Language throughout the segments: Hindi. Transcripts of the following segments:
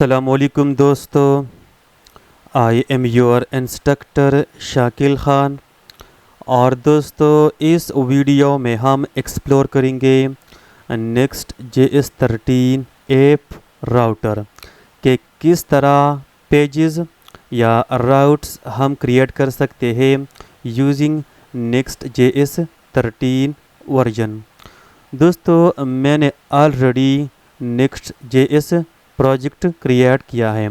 अस्सलामुअलैकुम दोस्तों, I am your instructor Shakil Khan. और दोस्तों, इस वीडियो में हम एक्सप्लोर करेंगे नेक्स्ट JS13 ऐप राउटर के किस तरह पेजेस या राउट्स हम क्रिएट कर सकते हैं यूजिंग नेक्स्ट JS13 वर्जन। दोस्तों, मैंने already next JS project create किया है।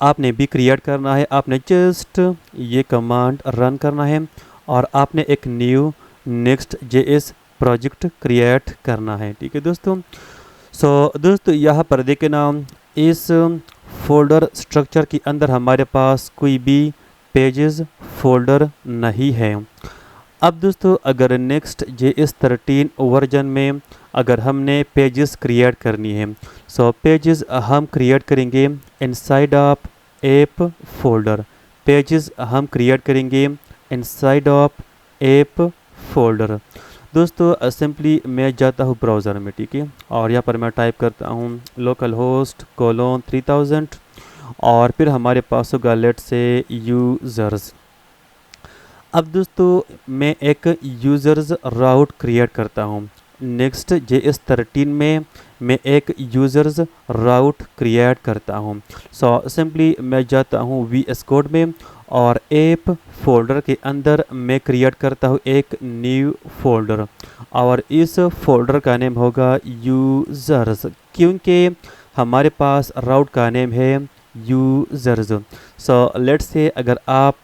आपने भी क्रिएट करना है। आपने जस्ट ये कमांड रन करना है और आपने एक new next JS project create करना है। ठीक है दोस्तों। दोस्तों, यहाँ पर देखे ना, इस फोल्डर स्ट्रक्चर के अंदर हमारे पास कोई भी पेजेस फोल्डर नहीं है। अब दोस्तों, अगर नेक्स्ट JS13 वर्जन में अगर हमने पेजेस क्रिएट करनी है, पेजेस हम क्रिएट करेंगे inside of app folder. Pages हम क्रिएट करेंगे इनसाइड ऑफ ऐप फोल्डर। दोस्तों, सिंपली मैं जाता हूँ ब्राउज़र में, ठीक है, और यहाँ पर मैं टाइप करता हूँ लोकल होस्ट कोलोन 3000 और फिर हमारे पास होगा लेट से यूज़र्स। अब दोस्तों, मैं एक यूज़र्स राउट क्रिएट करता हूँ। नेक्स्ट JS13 में मैं एक यूज़र्स राउट क्रिएट करता हूँ। सिंपली मैं जाता हूँ VS कोड में और ऐप फोल्डर के अंदर मैं क्रिएट करता हूँ एक न्यू फोल्डर और इस फोल्डर का नेम होगा यूज़र्स, क्योंकि हमारे पास राउट का नेम है यूज़र्स। लेट्स से अगर आप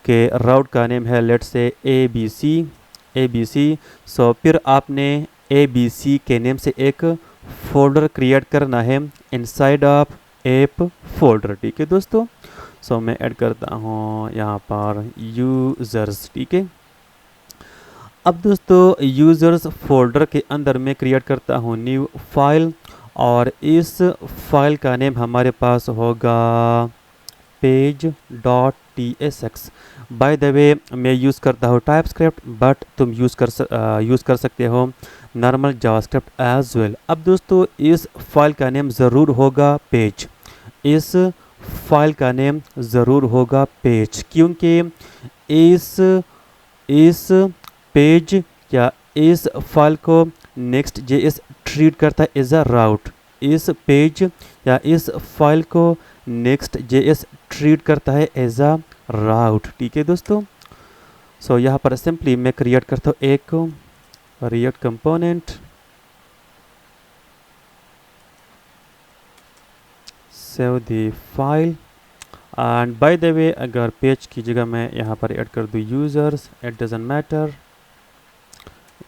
के राउट का नेम है लेट से ABC। फिर आपने ABC के नेम से एक फोल्डर क्रिएट करना है इनसाइड ऑफ ऐप फोल्डर। ठीक है दोस्तों। मैं ऐड करता हूँ यहाँ पर यूज़र्स। ठीक है। अब दोस्तों, यूज़र्स फोल्डर के अंदर मैं क्रिएट करता हूँ न्यू फाइल और इस फाइल का नेम हमारे पास होगा page.tsx। बाय द वे, मैं यूज़ करता हूँ टाइपस्क्रिप्ट, बट तुम यूज़ कर सकते हो नॉर्मल जावास्क्रिप्ट एज वेल। अब दोस्तों, इस फाइल का नेम ज़रूर होगा पेज। इस फाइल का नेम ज़रूर होगा पेज, क्योंकि इस इस पेज या इस फाइल को नेक्स्ट JS ट्रीट करता है एज अ राउट। इस पेज या इस फाइल को नेक्स्ट JS ट्रीट करता है एज अ राउट। ठीक है दोस्तों। यहाँ पर सिंपली मैं क्रिएट करता हूँ एक react component, save the file and bye the वे, अगर पेज की जगह मैं यहाँ पर ऐड कर दूँ यूज़र्स, इट डजंट मैटर।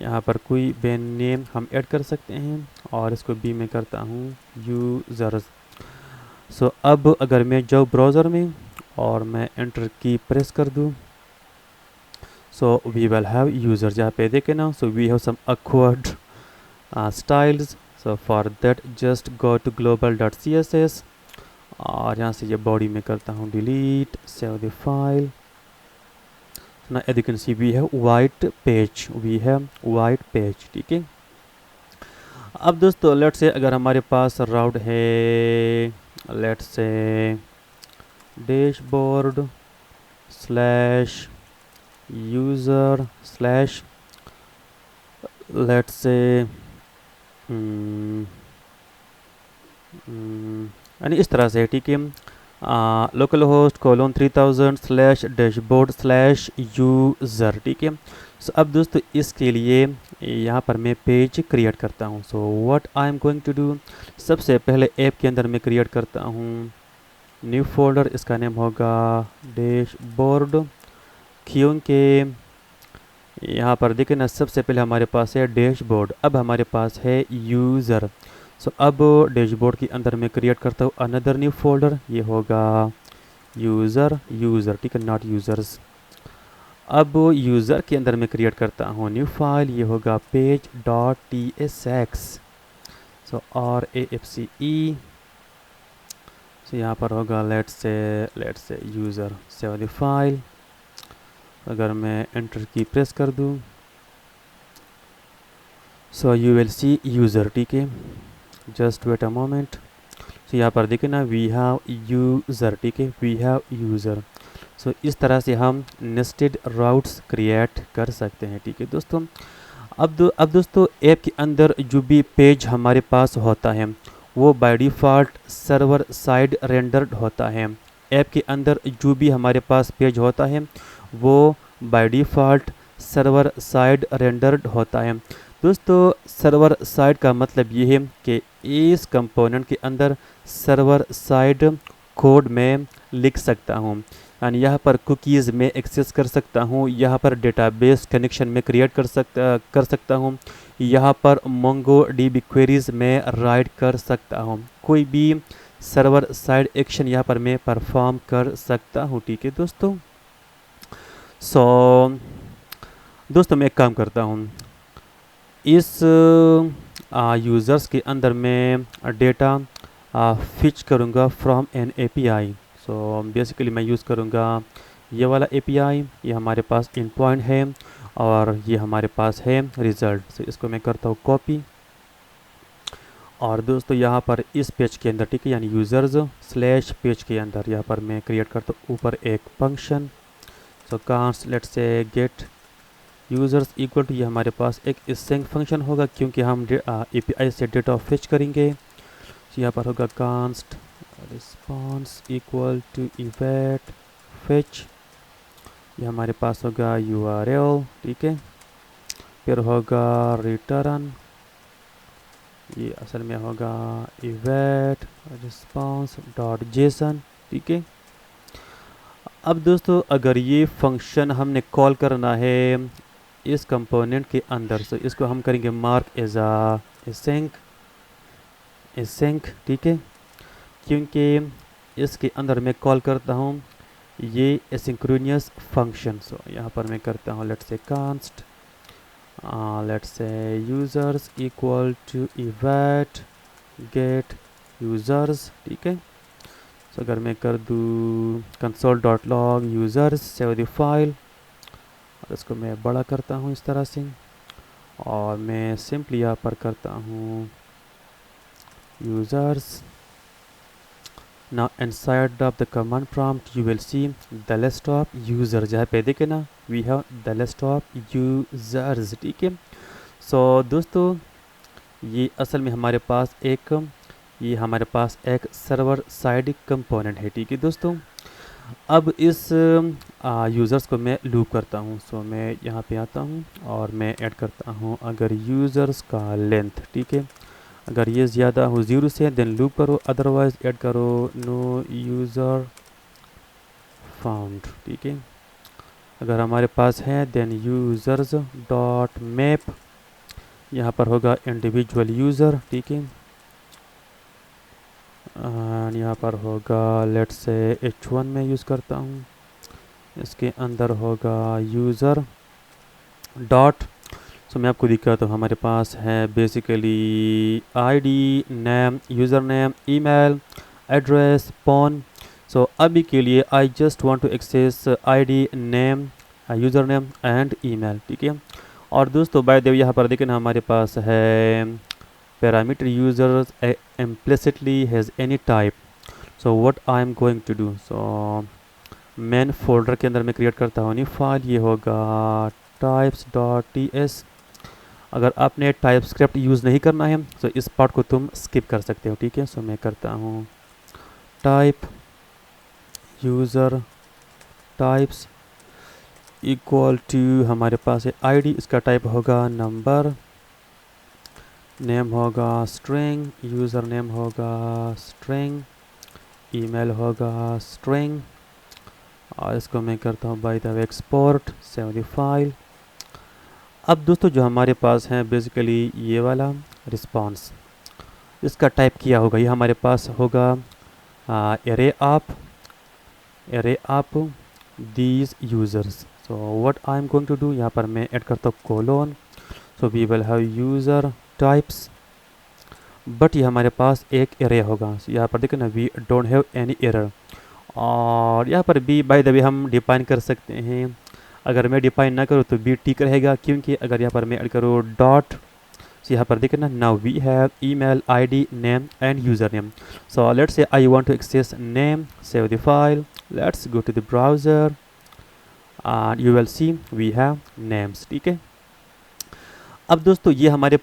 यहाँ पर कोई भी नेम हम ऐड कर सकते हैं और इसको भी मैं करता हूँ यूज़र्स। अब अगर मैं जाऊँ ब्राउज़र में और मैं एंटर की प्रेस कर दूँ, वी विल हैव यूज़र। जहाँ पे देखे ना, we have some awkward styles। For that just go to global.css और यहाँ से ये बॉडी में करता हूँ डिलीट, सेव द फाइल। ना as you can see we have white page. ठीक है। अब दोस्तों, लेट से अगर हमारे पास राउट है let say dashboard slash user slash let say यानी इस तरह से, ठीक है, local host colon 3000 slash dashboard slash user. ठीक है। अब दोस्तों, इसके लिए यहाँ पर मैं पेज क्रिएट करता हूँ। What I am going to do, सबसे पहले ऐप के अंदर मैं क्रिएट करता हूँ न्यू फोल्डर। इसका नेम होगा डैशबोर्ड, क्योंकि यहाँ पर देखें ना, सबसे पहले हमारे पास है डैशबोर्ड, अब हमारे पास है यूज़र। अब डैशबोर्ड के अंदर मैं क्रिएट करता हूँ अनदर न्यू फोल्डर, ये होगा यूज़र। ठीक है, नॉट यूज़र्स। अब यूज़र के अंदर मैं क्रिएट करता हूँ न्यू फाइल, ये होगा page.tsx। RAFCE। यहाँ पर होगा लेट से यूज़र, सेव द फाइल। अगर मैं एंटर की प्रेस कर दूँ, यू विल सी यूज़र। ठीक है, जस्ट वेट अ मोमेंट। सो यहाँ पर देखिए ना वी हैव यूज़र, ठीक है, वी हैव यूज़र। सो इस तरह से हम नेस्टेड राउट्स क्रिएट कर सकते हैं, ठीक है दोस्तों। अब दोस्तों ऐप के अंदर जो भी पेज हमारे पास होता है वो by default server side rendered होता है। ऐप के अंदर जो भी हमारे पास पेज होता है वो by default server side rendered होता है। दोस्तों सर्वर साइड का मतलब ये है कि इस कंपोनेंट के अंदर सर्वर साइड कोड में लिख सकता हूँ, यानी यहाँ पर कुकीज़ में एक्सेस कर सकता हूँ, यहाँ पर डेटाबेस कनेक्शन में क्रिएट कर सकता हूँ, यहाँ पर मोंगो डीबी क्वेरीज में राइट कर सकता हूँ, कोई भी सर्वर साइड एक्शन यहाँ पर मैं परफॉर्म कर सकता हूँ, ठीक है दोस्तों। दोस्तों मैं एक काम करता हूँ, इस यूज़र्स के अंदर मैं डेटा फिच करूँगा from N API. So basically मैं यूज़ करूँगा ये वाला एपीआई, ये हमारे पास इन पॉइंट है और ये हमारे पास है रिज़ल्ट। सो इसको मैं करता हूँ कॉपी और दोस्तों यहाँ पर इस पेज के अंदर, ठीक है, यानी यूज़र्स स्लैश पेज के अंदर यहाँ पर मैं क्रिएट करता हूँ ऊपर एक function. So const let's say get users equal to, ये हमारे पास एक स्ट्रिंग फंक्शन होगा क्योंकि हम एपीआई से डेटा फेच करेंगे। यहाँ पर होगा const response equal to await fetch, ये हमारे पास होगा URL, ठीक है, फिर होगा रिटर्न, ये असल में होगा इवेट रिस्पॉन्स डॉट जेसन, ठीक है। अब दोस्तों अगर ये फंक्शन हमने कॉल करना है इस कंपोनेंट के अंदर, से इसको हम करेंगे मार्क एज एसिंक, ठीक है, क्योंकि इसके अंदर मैं कॉल करता हूँ ये एसिंक्रोनियस फंक्शन। सो यहाँ पर मैं करता हूँ let's say const let's say users equal to await get users, ठीक है। सो अगर मैं कर दूँ console dot log users save the file और इसको मैं बड़ा करता हूँ इस तरह से और मैं सिंपली यहाँ पर करता हूँ users। now inside of the command prompt you will see the list of users, जहाँ पे देखे ना we have the list of users, ठीक है। सो दोस्तों ये असल में हमारे पास एक सर्वर साइड कंपोनेंट है, ठीक है दोस्तों। अब इस यूज़र्स को मैं लूप करता हूँ। सो मैं यहाँ पे आता हूँ और मैं ऐड करता हूँ अगर यूज़र्स का लेंथ, ठीक है, अगर ये ज़्यादा हो 0 से देन लूप करो, अदरवाइज ऐड करो नो यूज़र फाउंड, ठीक है। अगर हमारे पास है देन यूज़र्स डॉट मैप, यहाँ पर होगा इंडिविजुअल यूज़र, ठीक है, एंड यहाँ पर होगा लेट्स से H1 में यूज़ करता हूँ, इसके अंदर होगा यूज़र डॉट। सो मैं आपको दिखाता हूँ, हमारे पास है basically ID, name, user name, email address, phone. So अभी के लिए I just want to access ID, name, user name and email, ठीक है। और दोस्तों बाय द वे यहाँ पर देखें ना हमारे पास है parameter users implicitly has any type। So what I am going to do, so main folder के अंदर मैं क्रिएट करता हूँ न्यू फाइल, ये होगा types.ts। अगर आपने टाइप स्क्रिप्ट यूज़ नहीं करना है तो इस पार्ट को तुम स्किप कर सकते हो, ठीक है। सो मैं करता हूँ type user types equal to, हमारे पास है आईडी, इसका टाइप होगा नंबर, नेम होगा स्ट्रिंग, यूज़र नेम होगा स्ट्रिंग, ईमेल होगा स्ट्रिंग और इसको मैं करता हूँ by the way export save the file. अब दोस्तों जो हमारे पास है बेसिकली ये वाला रिस्पांस, इसका टाइप किया होगा, ये हमारे पास होगा array of these users. So what I am going to do, यहाँ पर मैं ऐड करता हूँ colon. So we will have user types, but ये हमारे पास एक एरे होगा। so, यहाँ पर देखो ना we don't have any error, और यहाँ पर भी बाय द वे हम डिफाइन कर सकते हैं। अगर मैं डिफाइन ना करूँ तो बी ठीक रहेगा, क्योंकि अगर यहाँ पर मैं ऐड करूँ डॉट, so यहाँ पर देखना, now we have email ID name and username. So let's say I want to access name, save the file, let's go to the browser and you will see we have names. ठीक है, अब दोस्तों ये हमारे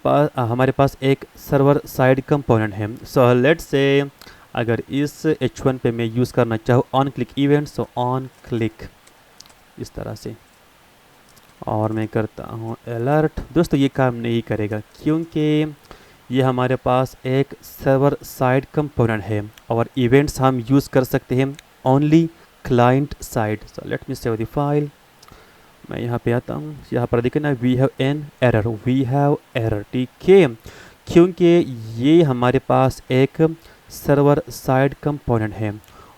पास एक सर्वर साइड कंपोनेंट है. सो लेट्स से अगर इस H1 पे मैं यूज़ करना चाहूँ on click event, so on click इस तरह से, और मैं करता हूँ अलर्ट. दोस्तों ये काम नहीं करेगा क्योंकि ये हमारे पास एक सर्वर साइड कंपोनेंट है और इवेंट्स हम यूज़ कर सकते हैं only client side. So let me save the file. मैं यहाँ पे आता हूँ, यहाँ पर देखिए ना, we have an error, we have error. ठीक है, क्योंकि ये हमारे पास एक सर्वर साइड कंपोनेंट है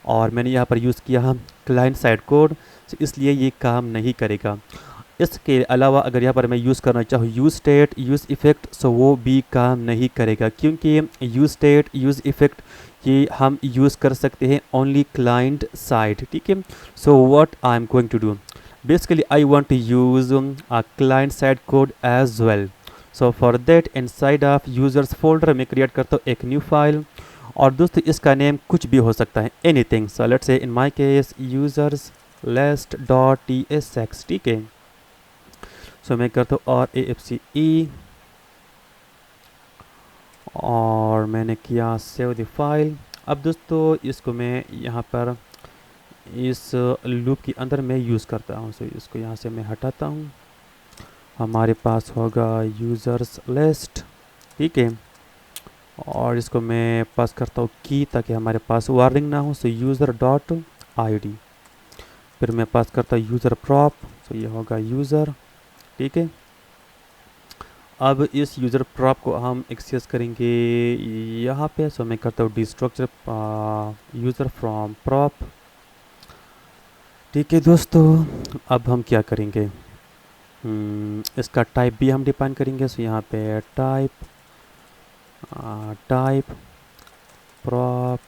और मैंने यहाँ पर यूज़ किया क्लाइंट साइड कोड, इसलिए ये काम नहीं करेगा. इसके अलावा अगर यहाँ पर मैं यूज़ करना चाहूँ यूज़ स्टेट, यूज़ इफ़ेक्ट, सो वो भी काम नहीं करेगा क्योंकि यूज़ स्टेट, यूज़ इफ़ेक्ट ये हम यूज़ कर सकते हैं ओनली क्लाइंट साइड. ठीक है, so what I am going to do, basically I want to use a client side code as well. So for that inside of users folder मैं create करता हूँ एक न्यू फाइल और दोस्तों इसका नेम कुछ भी हो सकता है, anything. So let's say in my case users list.tsx. ठीक है, so मैं करता हूँ और AFCE और मैंने किया सेव द फाइल. अब दोस्तों इसको मैं यहाँ पर इस लूप के अंदर मैं यूज़ करता हूँ. सो इसको यहाँ से मैं हटाता हूँ, हमारे पास होगा यूज़र्स लिस्ट. ठीक है, और इसको मैं पास करता हूँ की ताकि हमारे पास वार्निंग ना हो. सो यूज़र डॉट ID, फिर मैं पास करता हूँ यूज़र प्रॉप, सो ये होगा यूज़र. ठीक है, अब इस यूज़र प्रॉप को हम एक्सेस करेंगे यहाँ पे. सो मैं करता हूँ डिस्ट्रक्चर यूज़र फ्रॉम प्रॉप. ठीक है दोस्तों, अब हम क्या करेंगे, इसका टाइप भी हम डिफाइन करेंगे. सो यहाँ पे टाइप प्रॉप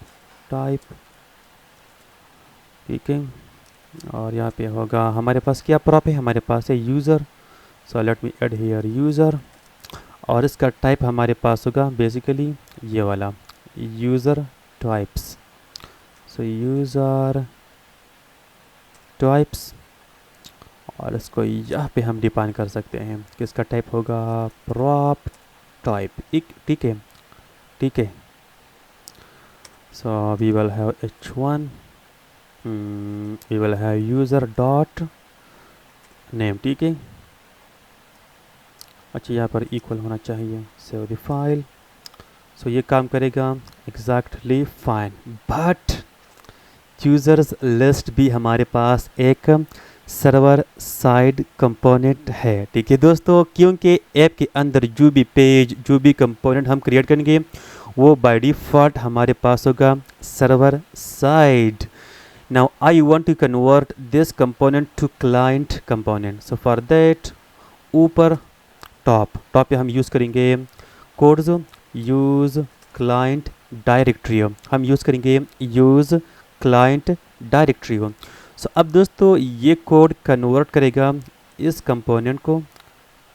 टाइप. ठीक है, और यहाँ पे होगा हमारे पास क्या प्रॉप है, हमारे पास है user. So let me add here user और इसका टाइप हमारे पास होगा बेसिकली ये वाला यूज़र टाइप्स. सो यूज़र टाइप्स और इसको यहाँ पे हम डिफाइन कर सकते हैं कि इसका टाइप होगा प्रॉप टाइप. ठीक है, ठीक है. So we will have H1, we will have user dot name. ठीक है, अच्छा यहाँ पर इक्वल होना चाहिए. Save the file. सो ये काम करेगा exactly fine, but users list भी हमारे पास एक सर्वर साइड कंपोनेंट है. ठीक है दोस्तों, क्योंकि ऐप के अंदर जो भी पेज, जो भी कंपोनेंट हम क्रिएट करेंगे वो बाय डिफ़ॉल्ट हमारे पास होगा server side. Now I want to convert this component to client component. So for that ऊपर टॉप पे हम यूज़ करेंगे कोड्स यूज़ क्लाइंट डायरेक्टरी. हम यूज़ करेंगे यूज़ क्लाइंट डायरेक्टरी हो. सो अब दोस्तों ये कोड कन्वर्ट करेगा इस कंपोनेंट को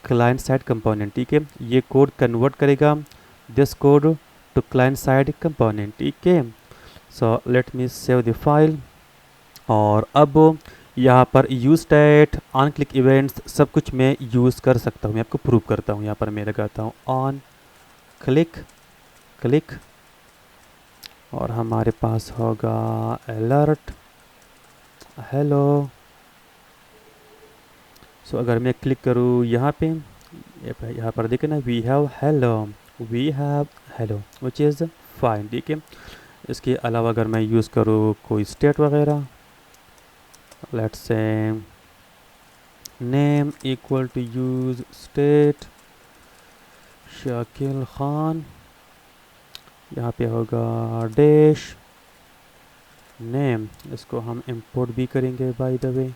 क्लाइंट साइड कंपोनेंट. ठीक है, ये कोड कन्वर्ट करेगा this code to client side component. ठीक है, so let me save the file और अब यहाँ पर use state, on click events सब कुछ मैं यूज़ कर सकता हूँ. मैं आपको प्रूव करता हूँ. यहाँ पर मैं लगाता हूँ ऑन क्लिक और हमारे पास होगा अलर्ट हेलो. सो अगर मैं क्लिक करूँ यहाँ पे, यहाँ पर देखें ना, we have hello which is fine. ठीक है, इसके अलावा अगर मैं यूज़ करूँ कोई स्टेट वगैरह, let's say name equal to use state Shakil Khan, यहाँ पे होगा डैश नेम, इसको हम इंपोर्ट भी करेंगे बाय द वे.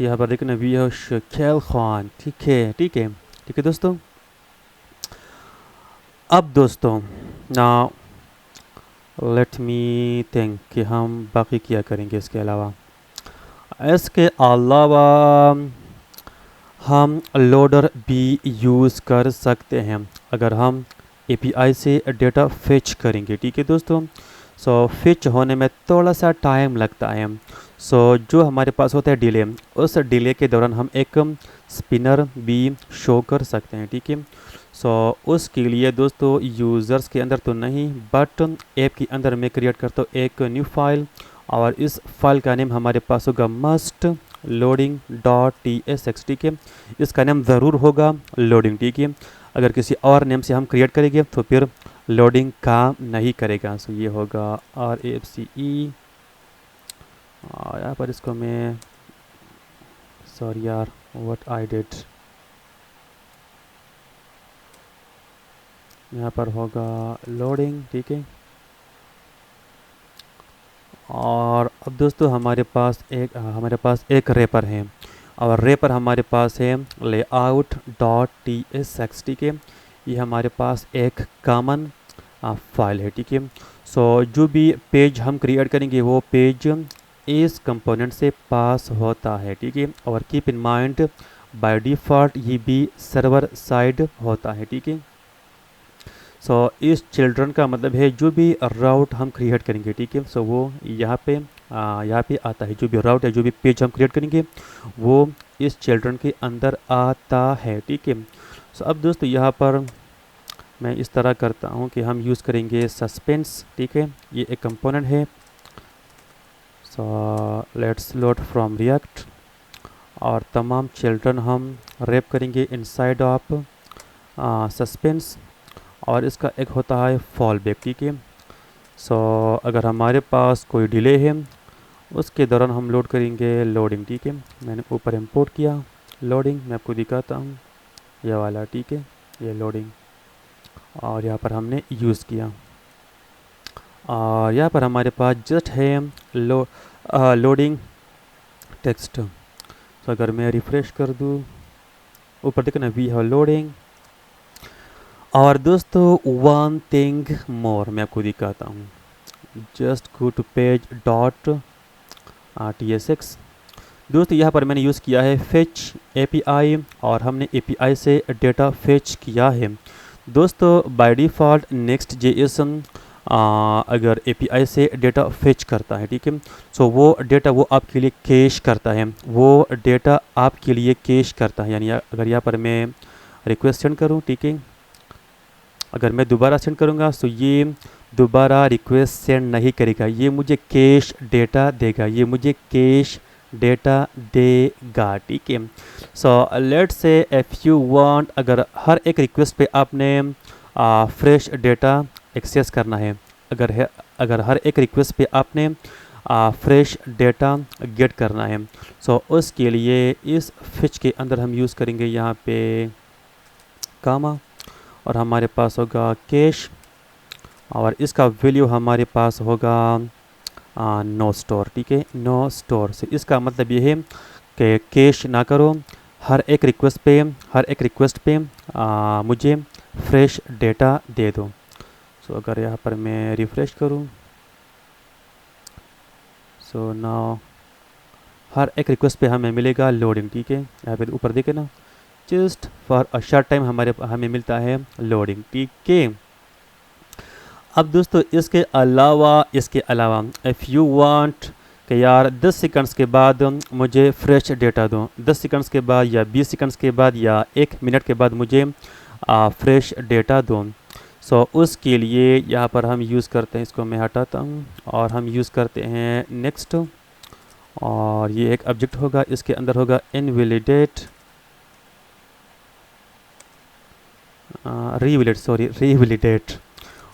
यहाँ पर देखना वी हैव शाकिल खान. ठीक है दोस्तों. अब दोस्तों नाउ लेट मी थिंक कि हम बाकी क्या करेंगे इसके अलावा. हम लोडर भी यूज़ कर सकते हैं अगर हम एपीआई से डेटा फेच करेंगे। ठीक है दोस्तों, सो फेच होने में थोड़ा सा टाइम लगता है। सो जो हमारे पास होता है डिले, उस डिले के दौरान हम एक स्पिनर भी शो कर सकते हैं। ठीक है, सो उसके लिए दोस्तों यूज़र्स के अंदर तो नहीं बट ऐप के अंदर मैं क्रिएट करता हूँ एक न्यू फाइल, और इस फाइल का नेम हमारे पास होगा मस्ट लोडिंग डॉट TSX। ठीक है, इसका नेम ज़रूर होगा लोडिंग। ठीक है, अगर किसी और नेम से हम क्रिएट करेंगे तो फिर लोडिंग काम नहीं करेगा। सो ये होगा RAFCE, और यहाँ पर इसको मैं, सॉरी यार व्हाट आई डिड, यहाँ पर होगा लोडिंग। ठीक है, और अब दोस्तों हमारे पास एक रेपर है, और रेपर हमारे पास है लेआउट डॉट TSX। ठीक है, ये हमारे पास एक कॉमन फाइल है। ठीक है, सो जो भी पेज हम क्रिएट करेंगे वो पेज इस कंपोनेंट से पास होता है। ठीक है, और keep in mind by default ये भी सर्वर साइड होता है। ठीक है, सो इस चिल्ड्रन का मतलब है जो भी राउट हम क्रिएट करेंगे। ठीक है, सो वो यहाँ पे आता है, जो भी राउट है, जो भी पेज हम क्रिएट करेंगे वो इस चिल्ड्रन के अंदर आता है। ठीक है, सो अब दोस्तों यहाँ पर मैं इस तरह करता हूँ कि हम यूज़ करेंगे सस्पेंस। ठीक है, ये एक कंपोनेंट है। So let's load from react, और तमाम चिल्ड्रन हम रैप करेंगे इनसाइड ऑफ सस्पेंस, और इसका एक होता है फॉल बैक। ठीक है, सो अगर हमारे पास कोई डिले है उसके दौरान हम लोड करेंगे लोडिंग। ठीक है, मैंने ऊपर इंपोर्ट किया लोडिंग, मैं आपको दिखाता हूँ ये वाला। ठीक है, ये लोडिंग, और यहाँ पर हमने यूज़ किया, और यहाँ पर हमारे पास जस्ट है लोडिंग टेक्स्ट। तो अगर मैं रिफ़्रेश कर दूँ, ऊपर देखना वी हैव लोडिंग। और दोस्तों वन थिंग मोर मैं आपको दिखाता हूँ, just go to page dot TSX। दोस्तों यहाँ पर मैंने यूज़ किया है फेच API, और हमने API से डेटा फेच किया है। दोस्तों बाय डिफ़ॉल्ट नेक्स्ट JSON अगर API से डेटा फेच करता है, ठीक है, सो वो डेटा वो आपके लिए कैश करता है, वो डेटा आपके लिए कैश करता है। यानी अगर यहाँ पर मैं रिक्वेस्ट सेंड करूँ, ठीक है, अगर मैं दोबारा सेंड करूँगा तो ये दोबारा रिक्वेस्ट सेंड नहीं करेगा, ये मुझे कैश डेटा देगा, ये मुझे कैश डेटा देगा। ठीक है, so let's say if you want, अगर हर एक रिक्वेस्ट पे आपने फ्रेश डेटा एक्सेस करना है, अगर हर एक रिक्वेस्ट पे आपने फ्रेश डेटा गेट करना है, सो उसके लिए इस फिच के अंदर हम यूज़ करेंगे यहाँ पे कामा, और हमारे पास होगा कैश, और इसका वैल्यू हमारे पास होगा नो स्टोर। ठीक है, नो स्टोर से इसका मतलब ये है कि कैश ना करो, हर एक रिक्वेस्ट पे मुझे फ्रेश डेटा दे दो। सो अगर यहाँ पर मैं रिफ़्रेश करूँ, सो नाउ हर एक रिक्वेस्ट पे हमें मिलेगा लोडिंग। ठीक है, यहाँ पे ऊपर देखे ना, just for a short time हमें मिलता है लोडिंग। ठीक है, अब दोस्तों इसके अलावा इफ़ यू वांट कि यार 10 सेकंड्स के बाद मुझे फ्रेश डेटा दो, 10 सेकंड्स के बाद या 20 सेकंड्स के बाद या 1 मिनट के बाद मुझे फ्रेश डेटा दो, सो उसके लिए यहाँ पर हम यूज़ करते हैं, इसको मैं हटाता हूँ, और हम यूज़ करते हैं नेक्स्ट, और ये एक ऑब्जेक्ट होगा, इसके अंदर होगा इनवैलिडेट रीवैलिडेट,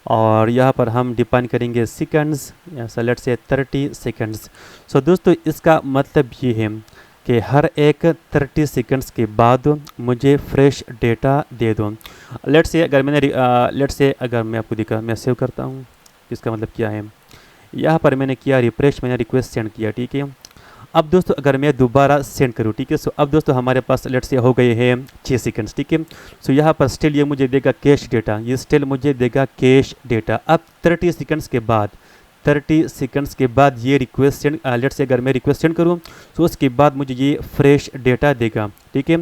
और यहाँ पर हम डिफाइन करेंगे सेकंड्स, या लेट्स से 30 सेकंड्स। सो दोस्तों इसका मतलब ये है कि हर एक 30 सेकंड्स के बाद मुझे फ्रेश डेटा दे दो। लेट्स से अगर मैं आपको दिखा, मैं सेव करता हूँ, इसका मतलब क्या है, यहाँ पर मैंने किया रिफ्रेश, मैंने रिक्वेस्ट सेंड किया। ठीक है, अब दोस्तों अगर मैं दोबारा सेंड करूँ, ठीक है, सो अब दोस्तों हमारे पास लेट्स से हो गए हैं 6 सेकंड्स। ठीक है, सो यहाँ पर स्टिल ये मुझे देगा कैश डेटा, ये स्टिल मुझे देगा कैश डेटा। अब 30 सेकंड्स के बाद ये रिक्वेस्ट सेंड, लेट्स से अगर मैं रिक्वेस्ट सेंड करूँ तो उसके बाद मुझे ये फ्रेश डेटा देगा। ठीक है,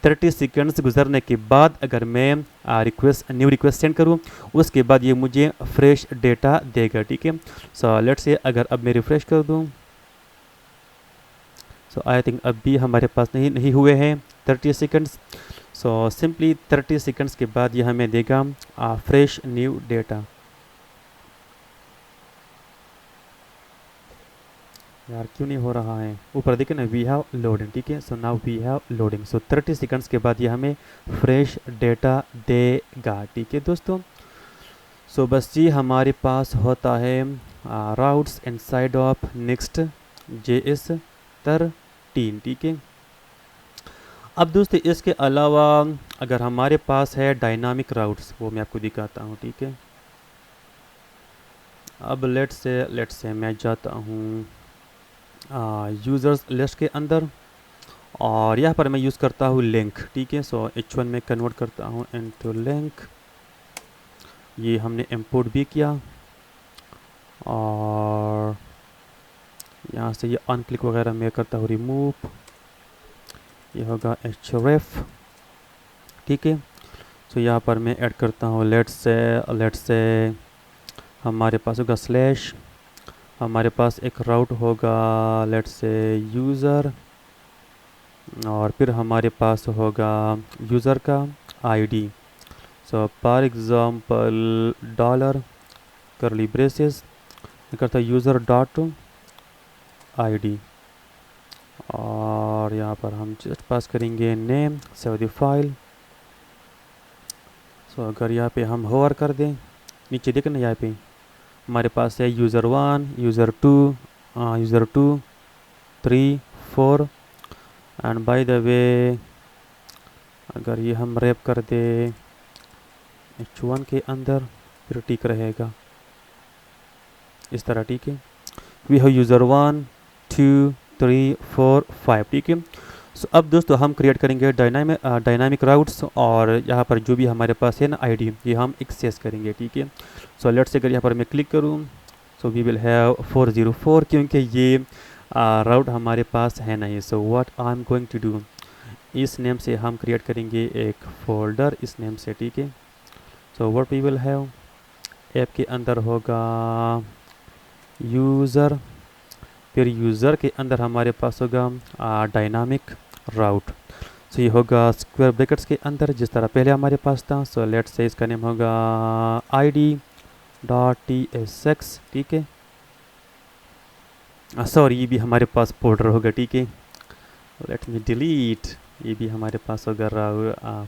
30 सेकंड्स गुजरने के बाद अगर मैं न्यू रिक्वेस्ट सेंड करूँ, उसके बाद ये मुझे फ्रेश डेटा देगा, ठीक है। सो लेट्स से अगर अब मैं रिफ़्रेश कर दूँ, सो आई थिंक अब भी हमारे पास नहीं हुए हैं 30 सेकंड्स। सो सिंपली 30 सेकंड्स के बाद ये हमें देगा फ्रेश न्यू डेटा। यार क्यों नहीं हो रहा है, ऊपर देखिए ना वी हैव लोडिंग, ठीक है। So now we have loading. So 30 seconds के बाद ये हमें फ्रेश डेटा देगा, ठीक है दोस्तों। सो बस ये हमारे पास होता है routes inside of next JS 13, ठीक है। अब दोस्तों इसके अलावा अगर हमारे पास है डायनामिक राउट्स, वो मैं आपको दिखाता हूँ, ठीक है। अब लेट्स से मैं जाता हूँ यूज़र्स लिस्ट के अंदर और यहाँ पर मैं यूज़ करता हूँ लिंक, ठीक है। सो H1 में कन्वर्ट करता हूँ इनटू लिंक। ये हमने इंपोर्ट भी किया और यहाँ से ये अनक्लिक वगैरह मैं करता हूँ रिमूव, ये होगा href, ठीक है। सो यहाँ पर मैं ऐड करता हूँ लेट्स से हमारे पास होगा स्लैश, हमारे पास एक राउट होगा लेट्स से यूज़र और फिर हमारे पास होगा यूज़र का ID। So for example dollar करली ब्रेसेस करता यूज़र डॉट ID और यहाँ पर हम जस्ट पास करेंगे नेम, सेव द फाइल। सो अगर यहाँ पे हम होवर कर दें, नीचे देखें ना यहाँ पे हमारे पास है user 1, user 2, 3, 4 and bye the वे अगर ये हम रैप कर दे H1 के अंदर फिर ठीक रहेगा इस तरह, ठीक है। वी हैव यूज़र 1, 2, 3, 4, 5, ठीक है। सो अब दोस्तों हम क्रिएट करेंगे डायनामिक राउट्स और यहाँ पर जो भी हमारे पास है ना ID ये हम एक्सेस करेंगे, ठीक है। सो लेट्स से अगर यहाँ पर मैं क्लिक करूँ सो वी विल हैव 404 क्योंकि ये राउट हमारे पास है नहीं। So what I am going to do, इस नेम से हम क्रिएट करेंगे एक फोल्डर इस नेम से, ठीक है। So what we will have, app के अंदर होगा यूज़र, फिर यूज़र के अंदर हमारे पास होगा डायनामिक राउट। सो ये होगा स्क्वायर ब्रैकेट्स के अंदर जिस तरह पहले हमारे पास था। सो लेट्स से इसका नेम होगा ID.tsx, ठीक है। सॉरी ये भी हमारे पास फोल्डर होगा, ठीक है। लेट मी डिलीट, ये भी हमारे पास होगा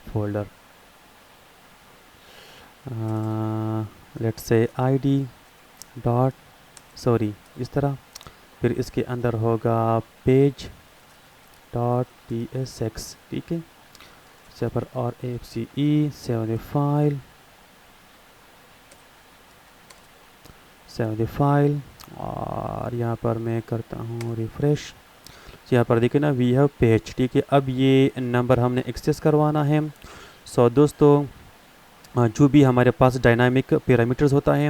फोल्डर। लेट्स से इस तरह, फिर इसके अंदर होगा page.tsx, ठीक है। यहाँ पर RFCE सेव द फाइल और यहाँ पर मैं करता हूँ रिफ़्रेश। यहाँ पर देखिए ना वी हैव पेज, ठीक है। अब ये नंबर हमने एक्सेस करवाना है। सो दोस्तों जो भी हमारे पास डायनामिक पैरामीटर्स होता है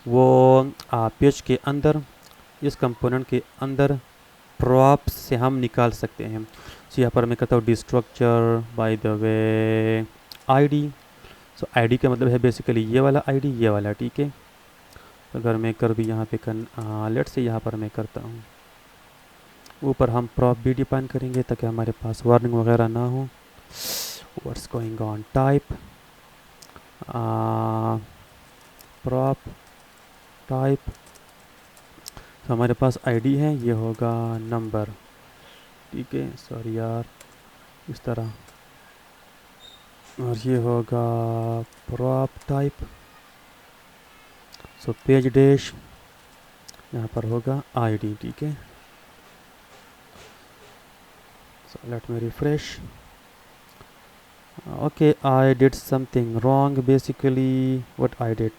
वो पेज के अंदर इस कंपोनेंट के अंदर प्रॉप्स से हम निकाल सकते हैं। सो यहाँ पर मैं कहता हूँ डिस्ट्रक्चर bye the way ID। So ID का मतलब है बेसिकली ये वाला ID, ये वाला, ठीक है। अगर मैं कर भी यहाँ पे लेट से यहाँ पर मैं करता हूँ ऊपर हम प्रॉप भी डिफाइन करेंगे ताकि हमारे पास वार्निंग वगैरह ना हो। What's going on type prop type, तो हमारे पास ID है, ये होगा नंबर, ठीक है। सॉरी यार इस तरह, और ये होगा prop type. So page dash यहाँ पर होगा ID, ठीक है। So let me refresh. Okay I did something wrong basically, what I did,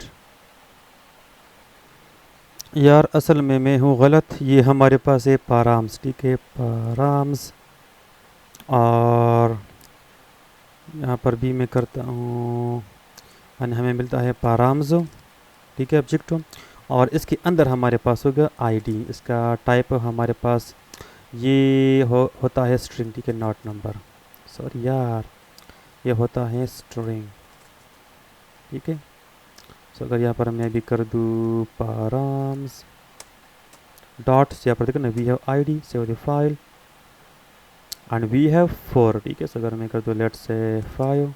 यार असल में मैं हूँ गलत। ये हमारे पास है पाराम्स, ठीक है, पाराम्स, और यहाँ पर भी मैं करता हूँ हमें मिलता है पाराम्स, ठीक है, ऑब्जेक्ट। और इसके अंदर हमारे पास होगा ID, इसका टाइप हमारे पास ये होता है स्ट्रिंग, ठीक है, नॉट नंबर। सॉरी यार, ये होता है स्ट्रिंग। ठीक है, सो अगर यहाँ पर मैं भी कर दूँ params डॉट, यहाँ पर देखो ना we have ID, save the file and we have 4। ठीक है, सो अगर मैं कर दूँ लेट्स से 5,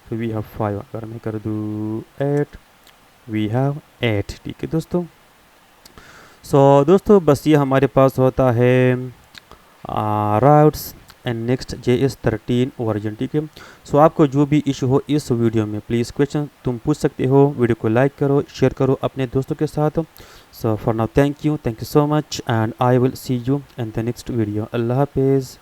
तो वी हैव 5। अगर मैं कर दूँ 8, वी हैव 8। ठीक है दोस्तों, सो दोस्तों बस ये हमारे पास होता है routes and next JS13 version. ठीक है, सो आपको जो भी इशू हो इस वीडियो में प्लीज़ क्वेश्चन तुम पूछ सकते हो। वीडियो को लाइक करो, शेयर करो अपने दोस्तों के साथ। So for now thank you so much and I will see you in the next video. अल्लाह हाफिज़।